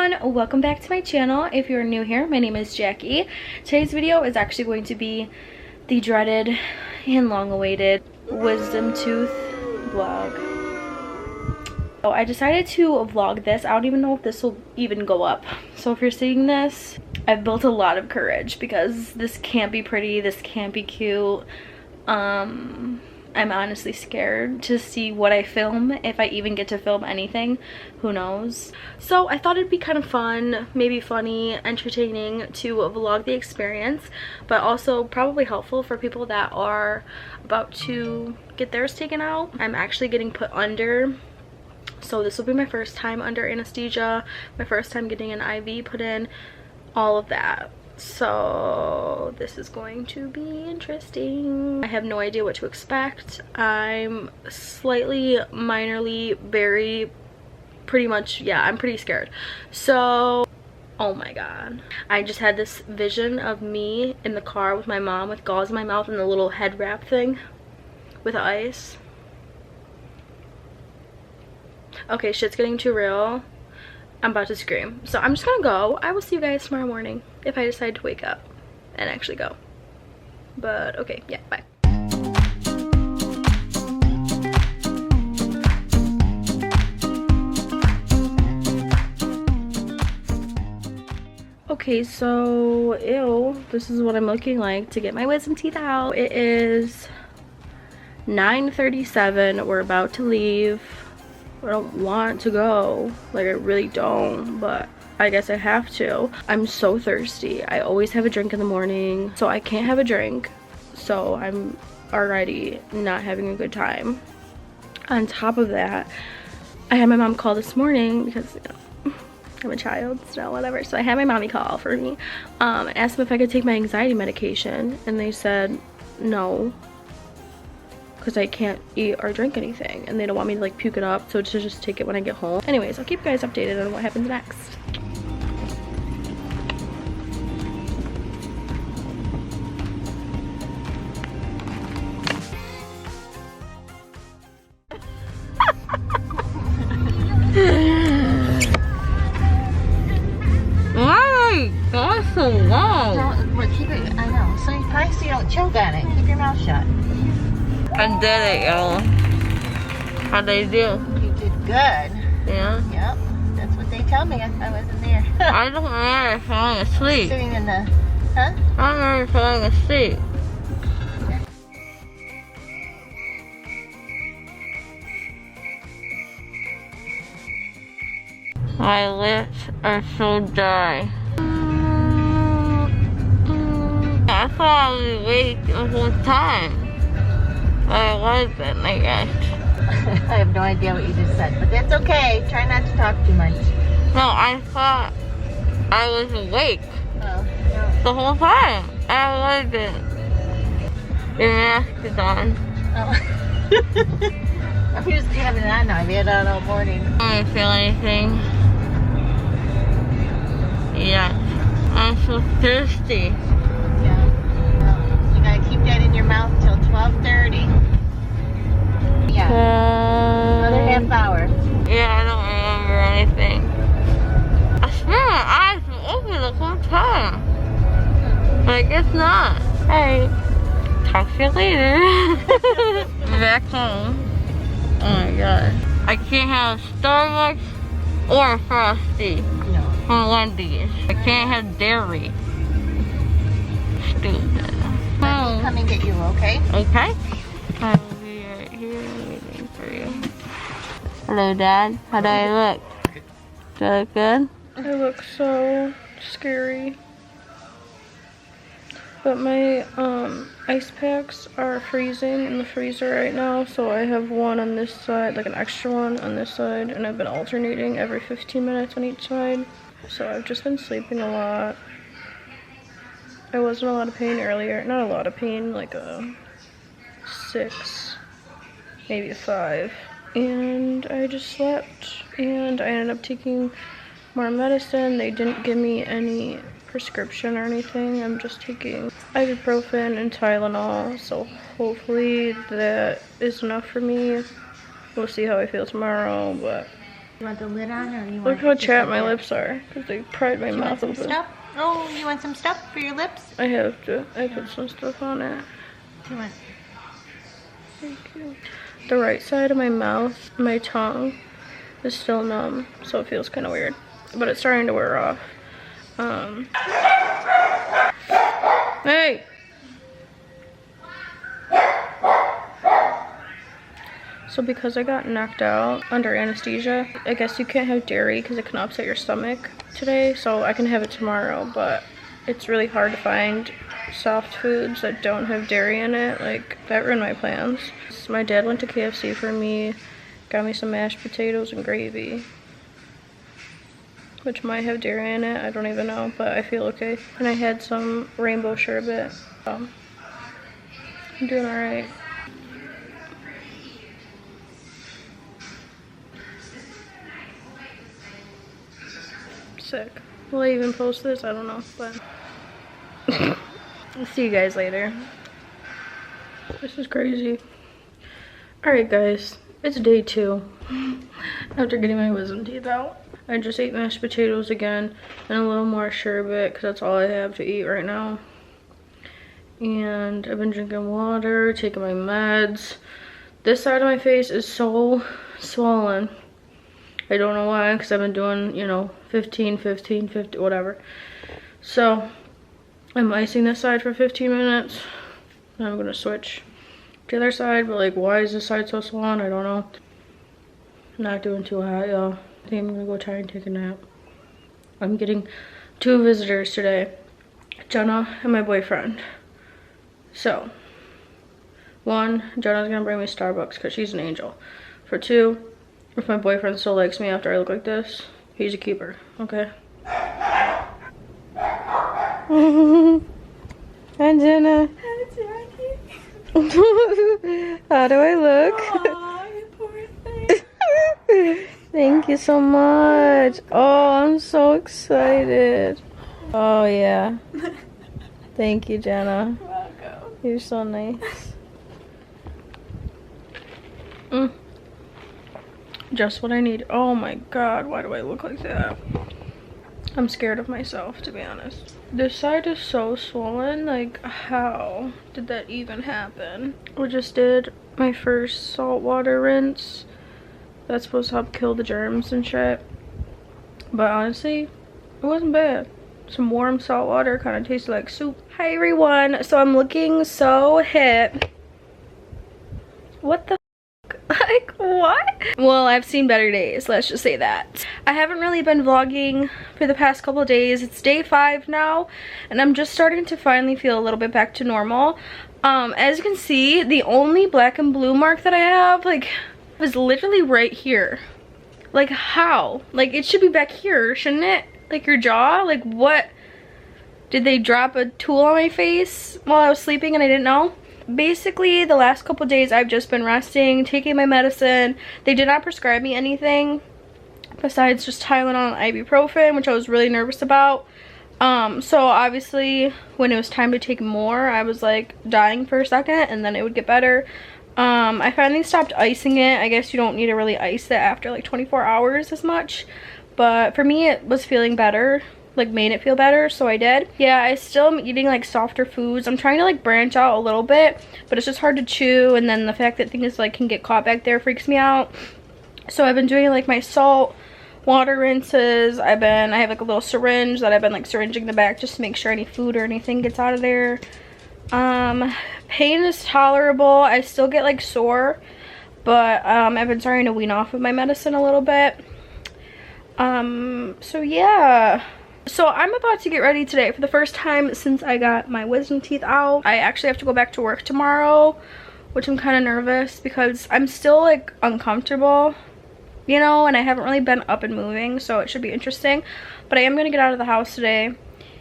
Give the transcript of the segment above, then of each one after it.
everyone, welcome back to my channel. If you're new here, my name is Jackie. Today's video is actually going to be the dreaded and long-awaited wisdom tooth vlog. So I decided to vlog this. I don't even know if this will even go up. So if you're seeing this, I've built a lot of courage because this can't be pretty, this can't be cute. I'm honestly scared to see what I film, if I even get to film anything, who knows. So I thought it'd be kind of fun, maybe funny, entertaining to vlog the experience, but also probably helpful for people that are about to get theirs taken out. I'm actually getting put under, so this will be my first time under anesthesia, my first time getting an IV put in, all of that. So this is going to be interesting. I have no idea what to expect. I'm slightly, minorly, very, pretty much, yeah, I'm pretty scared. So, oh my god. I just had this vision of me in the car with my mom with gauze in my mouth and the little head wrap thing with ice. Okay, shit's getting too real. I'm about to scream. So I'm just gonna go. I will see you guys tomorrow morning if I decide to wake up and actually go. But okay, yeah, bye. Okay, so ew, this is what I'm looking like to get my wisdom teeth out. It is 9:37. We're about to leave. I don't want to go, like I really don't, but I guess I have to. I'm so thirsty. I always have a drink in the morning, so I can't have a drink, so I'm already not having a good time. On top of that, I had my mom call this morning because, you know, I'm a child, so whatever. So I had my mommy call for me and asked them if I could take my anxiety medication, and they said no, because I can't eat or drink anything, and they don't want me to like puke it up, so to just take it when I get home. Anyways, I'll keep you guys updated on what happens next. Why are you so long? Well, keep it, I know, so you don't choke on it. Keep your mouth shut. I did it, y'all. How'd they do? You did good. Yeah? Yep. That's what they tell me. I wasn't there. I don't remember falling asleep. Sitting in the, huh? I don't remember falling asleep. My lips are so dry. I thought I was awake the whole time. I wasn't, I guess. I have no idea what you just said, but that's okay. Try not to talk too much. No, I thought I was awake the whole time. I wasn't. Your mask is on. Oh. I'm just having it on now. I've had it on all morning. I don't feel anything. Yeah. I'm so thirsty. You gotta keep that in your mouth till 12:30. Yeah. Another half hour. Yeah, I don't remember anything. I swear my eyes were open the whole time. But I guess not. Alright. Talk to you later. Back home. Oh my god. I can't have Starbucks or Frosty. No. From Wendy's. I can't have dairy. Stupid. Let me come and get you, okay? Okay. I will be right here waiting for you. Hello, Dad. How do I look? Do I look good? I look so scary. But my ice packs are freezing in the freezer right now, so I have one on this side, like an extra one on this side, and I've been alternating every 15 minutes on each side. So I've just been sleeping a lot. I was in a lot of pain earlier. Not a lot of pain, like a 6, maybe a 5. And I just slept, and I ended up taking more medicine. They didn't give me any prescription or anything. I'm just taking ibuprofen and Tylenol, so hopefully that is enough for me. We'll see how I feel tomorrow, but You want the lid on, or you want? Look how chapped my lips are because they pried my mouth open. Stuff? Oh, you want some stuff for your lips? I have to. I put some stuff on it. Do you want? Thank you. The right side of my mouth, my tongue, is still numb, so it feels kind of weird, but it's starting to wear off. Hey. So because I got knocked out under anesthesia, I guess you can't have dairy because it can upset your stomach today, so I can have it tomorrow, but it's really hard to find soft foods that don't have dairy in it. Like, that ruined my plans. So my dad went to KFC for me, got me some mashed potatoes and gravy, which might have dairy in it, I don't even know, but I feel okay. And I had some rainbow sherbet. I'm doing alright. Sick. Will I even post this? I don't know, but I'll see you guys later. This is crazy. Alright guys, it's day 2 after getting my wisdom teeth out. I just ate mashed potatoes again and a little more sherbet because that's all I have to eat right now. And I've been drinking water, taking my meds. This side of my face is so swollen. I don't know why, because I've been doing, you know, 15, 15, 50, whatever. So, I'm icing this side for 15 minutes. Then I'm going to switch to the other side, but like, why is this side so swollen? I don't know. Not doing too hot, y'all. I think I'm going to go try and take a nap. I'm getting 2 visitors today. Jenna and my boyfriend. So, 1, Jenna's going to bring me Starbucks because she's an angel. For 2, if my boyfriend still likes me after I look like this, he's a keeper, okay? Hi, Jenna. Hi, Jackie. How do I look? Aw, you poor thing. Thank you so much. Oh, I'm so excited. Oh, yeah. Thank you, Jenna. You're welcome. You're so nice. Just what I need. Oh my god, why do I look like that? I'm scared of myself, to be honest. This side is so swollen. Like, how did that even happen? I just did my first saltwater rinse. That's supposed to help kill the germs and shit. But honestly, it wasn't bad. Some warm salt water kind of tasted like soup. Hi everyone. So I'm looking so hip. What the like, what? Well, I've seen better days, let's just say that. I haven't really been vlogging for the past couple of days. It's day 5 now, and I'm just starting to finally feel a little bit back to normal. As you can see, the only black and blue mark that I have, like, is literally right here. Like, how? Like, it should be back here, shouldn't it? Like, your jaw? Like, what? Did they drop a tool on my face while I was sleeping and I didn't know? Basically, the last couple days I've just been resting, taking my medicine. They did not prescribe me anything besides just Tylenol and ibuprofen, which I was really nervous about. So obviously when it was time to take more, I was like dying for a second and then it would get better. I finally stopped icing it. I guess you don't need to really ice it after like 24 hours as much, but for me it was feeling better. Like, made it feel better, so I did. Yeah, I still am eating like softer foods. I'm trying to like branch out a little bit, but it's just hard to chew, and then the fact that things like can get caught back there freaks me out. So I've been doing like my salt water rinses. I have like a little syringe that I've been like syringing the back just to make sure any food or anything gets out of there. Pain is tolerable. I still get like sore, but I've been starting to wean off of my medicine a little bit. So yeah. So I'm about to get ready today for the first time since I got my wisdom teeth out. I actually have to go back to work tomorrow, which I'm kind of nervous because I'm still like uncomfortable, you know, and I haven't really been up and moving, so it should be interesting. But I am going to get out of the house today,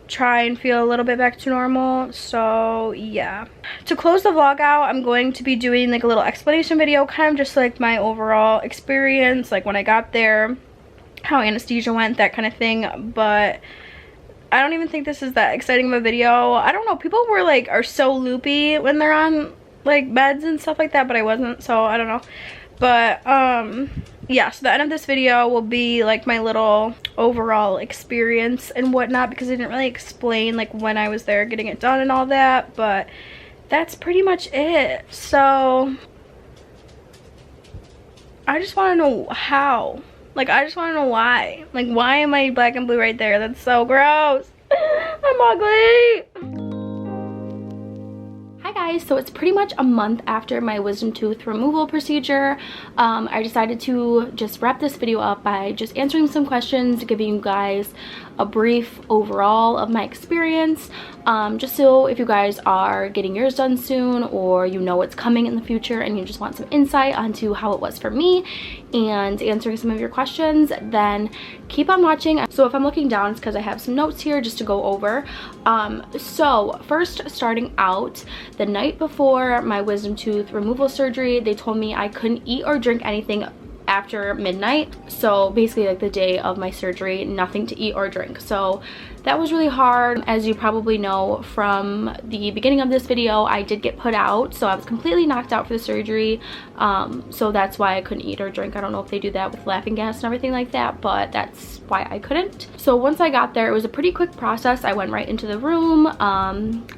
try and feel a little bit back to normal. So yeah, to close the vlog out, I'm going to be doing like a little explanation video, kind of just like my overall experience, like when I got there, how anesthesia went, that kind of thing. But I don't even think this is that exciting of a video. I don't know, people were like are so loopy when they're on like meds and stuff like that, but I wasn't, so I don't know. But yeah, so the end of this video will be like my little overall experience and whatnot, because I didn't really explain like when I was there getting it done and all that, but that's pretty much it. So I just want to know how. Like, I just want to know why. Like, why am I black and blue right there? That's so gross. I'm ugly. Hi guys, so it's pretty much a month after my wisdom tooth removal procedure. I decided to just wrap this video up by just answering some questions, giving you guys a brief overall of my experience, just so if you guys are getting yours done soon, or you know what's coming in the future and you just want some insight onto how it was for me and answering some of your questions, then keep on watching. So if I'm looking down, it's because I have some notes here just to go over. So first, starting out, the night before my wisdom tooth removal surgery, they told me I couldn't eat or drink anything after midnight. So basically like the day of my surgery, nothing to eat or drink. So that was really hard. As you probably know from the beginning of this video, I did get put out, so I was completely knocked out for the surgery. So that's why I couldn't eat or drink. I don't know if they do that with laughing gas and everything like that, but that's why I couldn't. So once I got there, it was a pretty quick process. I went right into the room.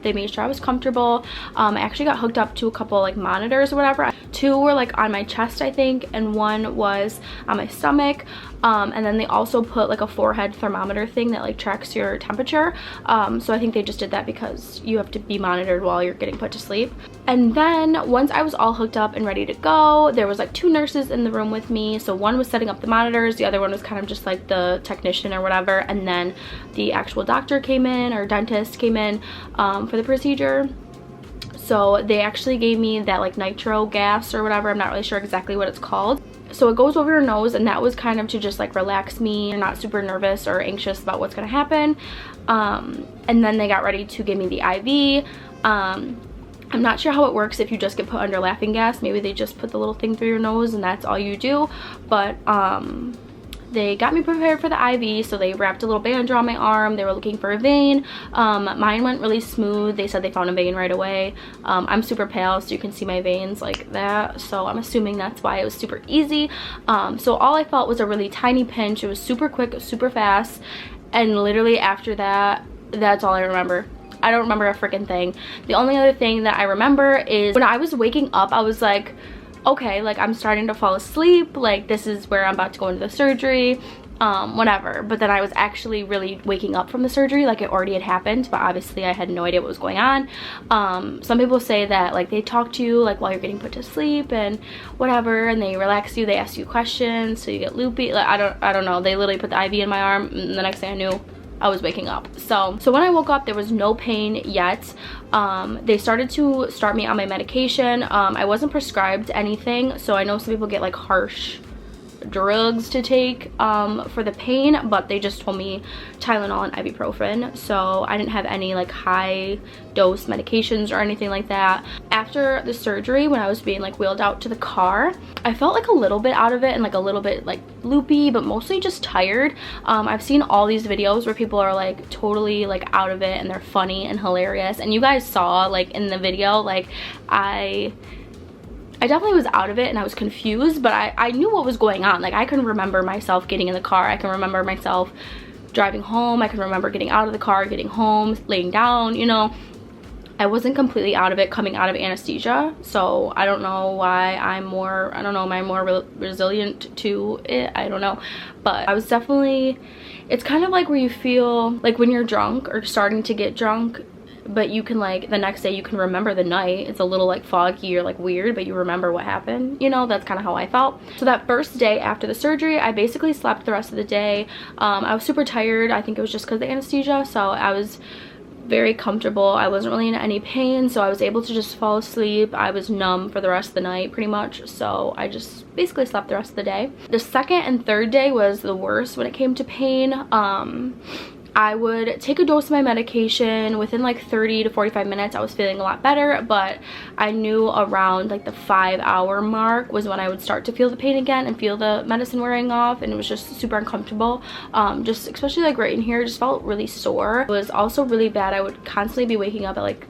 They made sure I was comfortable. I actually got hooked up to a couple like monitors or whatever. 2 were like on my chest, I think, and 1 was on my stomach. And then they also put like a forehead thermometer thing that like tracks your temperature. So I think they just did that because you have to be monitored while you're getting put to sleep. And then once I was all hooked up and ready to go, there was like 2 nurses in the room with me. So one was setting up the monitors, the other one was kind of just like the technician or whatever, and then the actual doctor came in, or dentist came in for the procedure. So they actually gave me that like nitro gas or whatever. I'm not really sure exactly what it's called. So it goes over your nose, and that was kind of to just like relax me. You're not super nervous or anxious about what's gonna happen. And then they got ready to give me the IV. I'm not sure how it works if you just get put under laughing gas. Maybe they just put the little thing through your nose and that's all you do. But they got me prepared for the IV, so they wrapped a little band around my arm. They were looking for a vein. Mine went really smooth. They said they found a vein right away. I'm super pale, so you can see my veins like that, so I'm assuming that's why it was super easy. So all I felt was a really tiny pinch. It was super quick, it was super fast, and literally after that, that's all I remember. I don't remember a freaking thing. The only other thing that I remember is when I was waking up, I was like, okay, like I'm starting to fall asleep, like this is where I'm about to go into the surgery, whatever. But then I was actually really waking up from the surgery, like it already had happened, but obviously I had no idea what was going on. Some people say that like they talk to you like while you're getting put to sleep and whatever, and they relax you, they ask you questions so you get loopy. Like I don't know, they literally put the IV in my arm, and the next thing I knew, I was waking up. So when I woke up, there was no pain yet. They started to start me on my medication. I wasn't prescribed anything, so I know some people get like harsh drugs to take for the pain, but they just told me Tylenol and ibuprofen, so I didn't have any like high dose medications or anything like that. After the surgery, when I was being like wheeled out to the car, I felt like a little bit out of it and like a little bit like loopy, but mostly just tired. I've seen all these videos where people are like totally like out of it and they're funny and hilarious, and you guys saw like in the video, like I definitely was out of it and I was confused, but I knew what was going on. Like I can remember myself getting in the car, I can remember myself driving home, I can remember getting out of the car, getting home, laying down, you know. I wasn't completely out of it coming out of anesthesia, so I don't know why I'm more, I don't know, am I more resilient to it? I don't know, but I was definitely, it's kind of like where you feel like when you're drunk or starting to get drunk, but you can like the next day you can remember the night. It's a little like foggy or like weird, but you remember what happened, you know. That's kind of how I felt. So that first day after the surgery, I basically slept the rest of the day. I was super tired. I think it was just because of the anesthesia, so I was very comfortable. I wasn't really in any pain, so I was able to just fall asleep. I was numb for the rest of the night pretty much, so I just basically slept the rest of the day. The second and third day was the worst when it came to pain. I would take a dose of my medication. Within like 30 to 45 minutes I was feeling a lot better, but I knew around like the 5-hour mark was when I would start to feel the pain again and feel the medicine wearing off, and it was just super uncomfortable. Just especially like right in here, just felt really sore. It was also really bad. I would constantly be waking up at like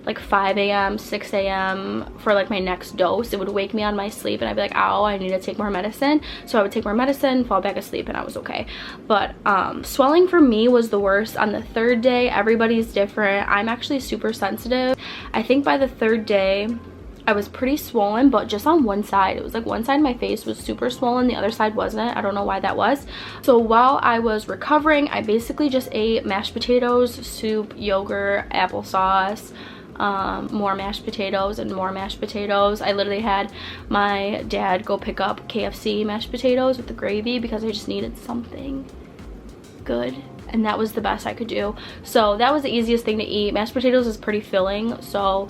like 5 a.m., 6 a.m. for like my next dose. It would wake me out of my sleep and I'd be like, ow, I need to take more medicine. So I would take more medicine, fall back asleep, and I was okay. But swelling for me was the worst on the 3rd day. Everybody's different. I'm actually super sensitive. I think by the 3rd day I was pretty swollen, but just on one side. It was like one side of my face was super swollen, the other side wasn't. I don't know why that was. So while I was recovering, I basically just ate mashed potatoes, soup, yogurt, applesauce, more mashed potatoes and more mashed potatoes. I literally had my dad go pick up KFC mashed potatoes with the gravy because I just needed something good, and that was the best I could do. So that was the easiest thing to eat. Mashed potatoes is pretty filling, so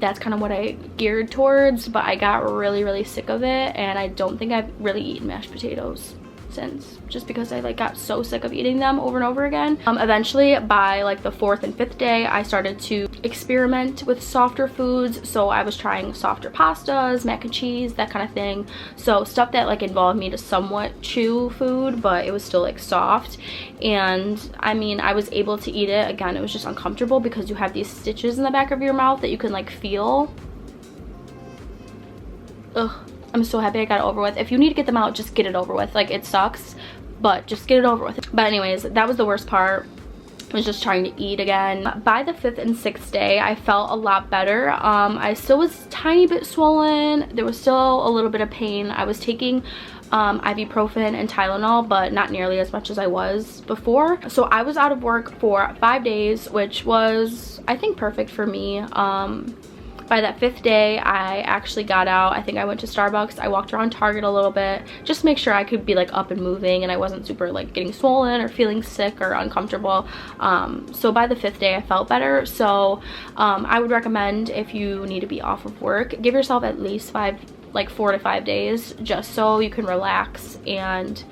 that's kind of what I geared towards, but I got really sick of it, and I don't think I've really eaten mashed potatoes since, just because I like got so sick of eating them over and over again. Eventually by like the 4th and 5th day, I started to experiment with softer foods. So I was trying softer pastas, mac and cheese, that kind of thing. So stuff that like involved me to somewhat chew food, but it was still like soft. And I mean, I was able to eat it. Again, it was just uncomfortable because you have these stitches in the back of your mouth that you can like feel. Ugh. I'm so happy I got it over with. If you need to get them out, just get it over with. Like, it sucks, but just get it over with. But anyways, that was the worst part, was just trying to eat again. By the 5th and 6th day, I felt a lot better. I still was a tiny bit swollen. There was still a little bit of pain. I was taking ibuprofen and Tylenol, but not nearly as much as I was before. So I was out of work for 5 days, which was, I think, perfect for me. By that 5th day, I actually got out. I think I went to Starbucks. I walked around Target a little bit just to make sure I could be like up and moving and I wasn't super like getting swollen or feeling sick or uncomfortable. So by the 5th day, I felt better. So I would recommend, if you need to be off of work, give yourself at least 4 to 5 days just so you can relax and,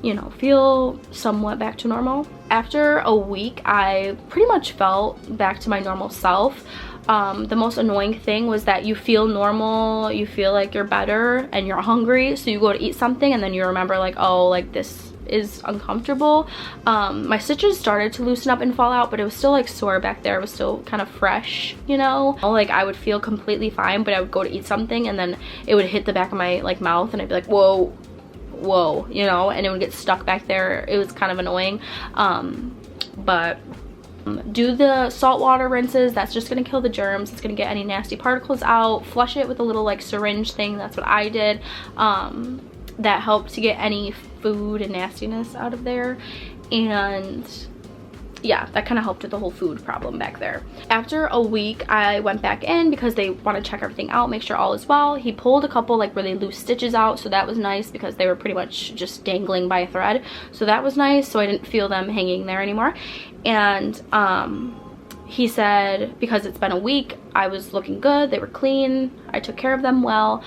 you know, feel somewhat back to normal. After a week, I pretty much felt back to my normal self. The most annoying thing was that you feel normal, you feel like you're better, and you're hungry, so you go to eat something and then you remember like, oh, like this is uncomfortable. My stitches started to loosen up and fall out, but it was still like sore back there. It was still kind of fresh, you know? Like I would feel completely fine, but I would go to eat something and then it would hit the back of my like mouth and I'd be like, whoa, you know, and it would get stuck back there. It was kind of annoying. But do the saltwater rinses. That's just gonna kill the germs. It's gonna get any nasty particles out. Flush it with a little like syringe thing. That's what I did. That helped to get any food and nastiness out of there. And yeah, that kind of helped with the whole food problem back there. After a week, I went back in because they want to check everything out, make sure all is well. He pulled a couple like really loose stitches out, so that was nice because they were pretty much just dangling by a thread. So that was nice, so I didn't feel them hanging there anymore. And he said because it's been a week, I was looking good, they were clean, I took care of them well.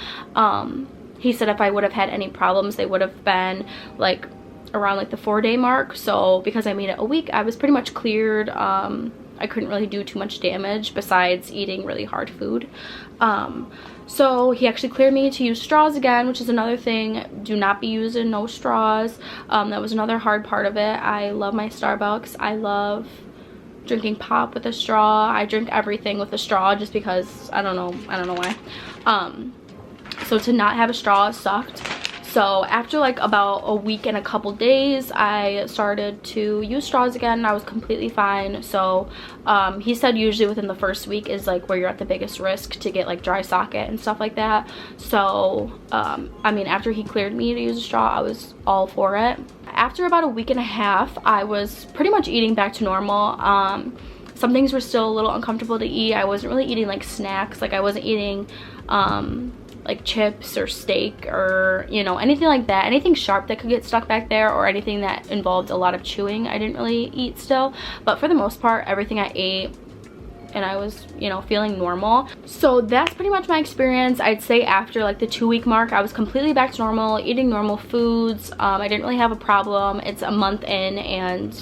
He said if I would have had any problems, they would have been like around like the 4-day mark. So because I made it a week, I was pretty much cleared. I couldn't really do too much damage besides eating really hard food. So he actually cleared me to use straws again, which is another thing. Do not be using no straws. That was another hard part of it. I love my Starbucks. I love drinking pop with a straw. I drink everything with a straw just because I don't know why. So to not have a straw sucked. So after like about a week and a couple days, I started to use straws again. I was completely fine. So he said usually within the first week is like where you're at the biggest risk to get like dry socket and stuff like that. So I mean, after he cleared me to use a straw, I was all for it. After about a week and a half, I was pretty much eating back to normal. Some things were still a little uncomfortable to eat. I wasn't really eating like snacks. Like I wasn't eating like chips or steak or, you know, anything like that. Anything sharp that could get stuck back there or anything that involved a lot of chewing, I didn't really eat still. But for the most part, everything I ate, and I was, you know, feeling normal. So that's pretty much my experience. I'd say after like the 2-week mark, I was completely back to normal, eating normal foods. I didn't really have a problem. It's a month in and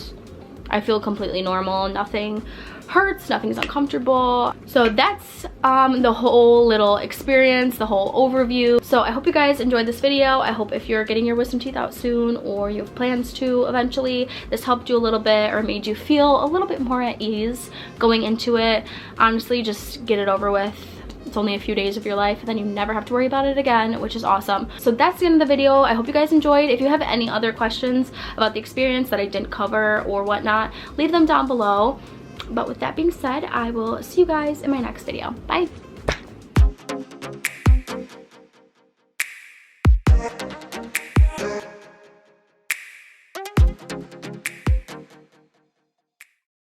I feel completely normal. Nothing hurts, nothing's uncomfortable. So that's the whole little experience, the whole overview. So I hope you guys enjoyed this video. I hope if you're getting your wisdom teeth out soon or you have plans to eventually, this helped you a little bit or made you feel a little bit more at ease going into it. Honestly, just get it over with. It's only a few days of your life and then you never have to worry about it again, which is awesome. So that's the end of the video. I hope you guys enjoyed. If you have any other questions about the experience that I didn't cover or whatnot, leave them down below. But with that being said, I will see you guys in my next video. Bye.